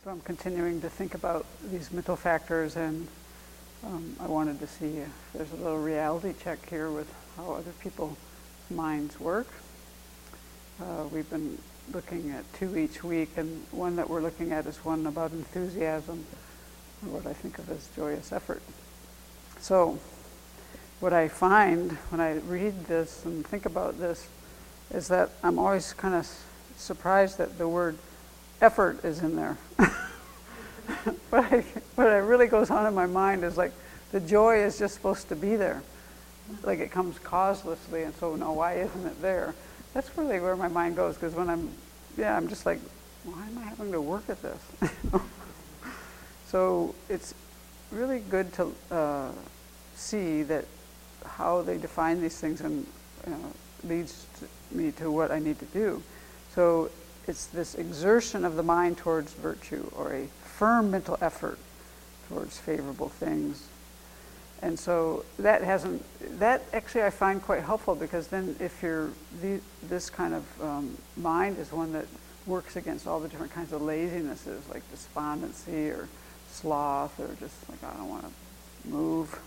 So I'm continuing to think about these mental factors, and I wanted to see if there's a little reality check here with how other people's minds work. We've been looking at 2 each week, and one that we're looking at is one about enthusiasm, or what I think of as joyous effort. So what I find when I read this and think about this is that I'm always kind of surprised that the word effort is in there. What really goes on in my mind is like the joy is just supposed to be there. Like it comes causelessly, and so no, why isn't it there? That's really where my mind goes, because when I'm just like, why am I having to work at this? So it's really good to see that how they define these things and leads me to what I need to do. So it's this exertion of the mind towards virtue, or a firm mental effort towards favorable things. And so that actually I find quite helpful, because then if this kind of mind is one that works against all the different kinds of lazinesses, like despondency or sloth, or just like, I don't want to move,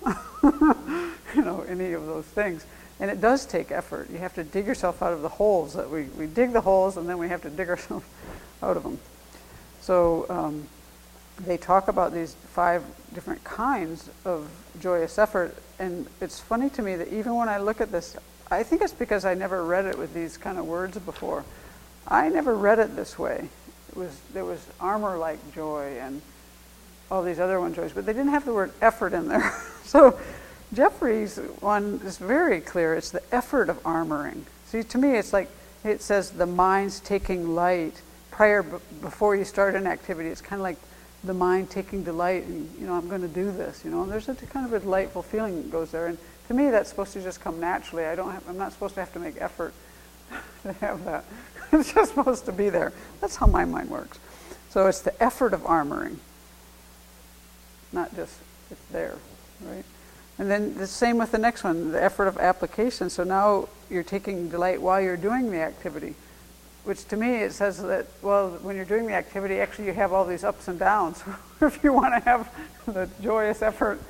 any of those things. And it does take effort. You have to dig yourself out of the holes that we dig the holes, and then we have to dig ourselves out of them. So they talk about these 5 different kinds of joyous effort, and it's funny to me that even when I look at this, I think it's because I never read it with these kind of words before. I never read it this way. There was armor-like joy and all these other joys, but they didn't have the word effort in there. So Jeffrey's one is very clear. It's the effort of armoring. See, to me, it's like it says the mind's taking light before you start an activity. It's kind of like the mind taking delight, and I'm going to do this. And there's a kind of a delightful feeling that goes there. And to me, that's supposed to just come naturally. I'm not supposed to have to make effort to have that. It's just supposed to be there. That's how my mind works. So it's the effort of armoring, not just it's there, right? And then the same with the next one, the effort of application. So now you're taking delight while you're doing the activity, which to me it says that, well, when you're doing the activity, actually you have all these ups and downs. If you want to have the joyous effort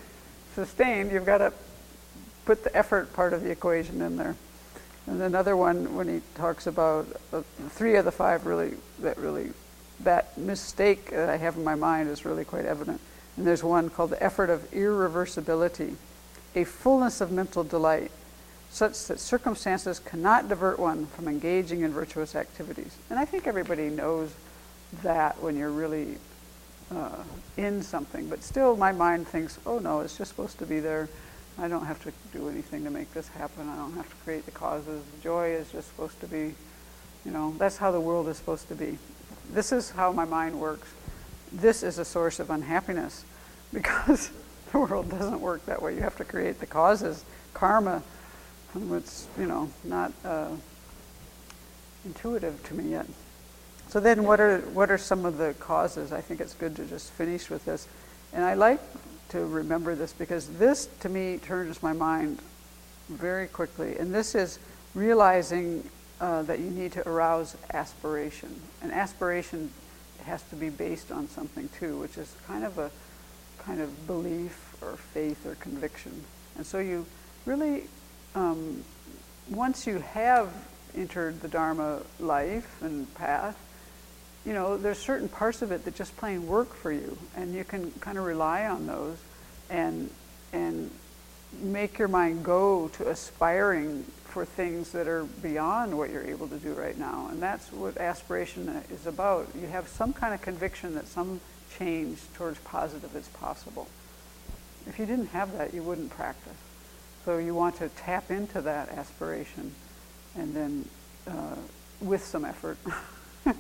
sustained, you've got to put the effort part of the equation in there. And another one, when he talks about 3 of the 5, that mistake that I have in my mind is really quite evident. And there's one called the effort of irreversibility, a fullness of mental delight, such that circumstances cannot divert one from engaging in virtuous activities. And I think everybody knows that when you're really in something. But still, my mind thinks, oh no, it's just supposed to be there. I don't have to do anything to make this happen. I don't have to create the causes. Joy is just supposed to be, that's how the world is supposed to be. This is how my mind works. This is a source of unhappiness, because the world doesn't work that way. You have to create the causes. Karma, it's not intuitive to me yet. So then what are some of the causes? I think it's good to just finish with this. And I like to remember this, because this to me turns my mind very quickly. And this is realizing that you need to arouse aspiration. And aspiration has to be based on something too, which is kind of belief or faith or conviction. And so you really, once you have entered the Dharma life and path, there's certain parts of it that just plain work for you, and you can kind of rely on those and make your mind go to aspiring for things that are beyond what you're able to do right now. And that's what aspiration is about. You have some kind of conviction that some change towards positive is possible. If you didn't have that, you wouldn't practice. So you want to tap into that aspiration, and then with some effort, try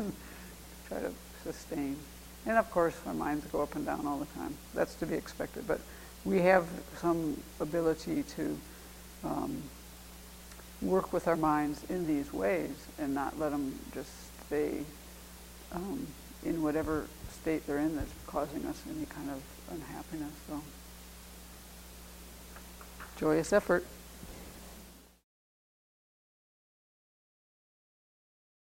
to sustain. And of course, our minds go up and down all the time. That's to be expected. But we have some ability to work with our minds in these ways and not let them just stay in whatever state they're in that's causing us any kind of unhappiness. So, joyous effort.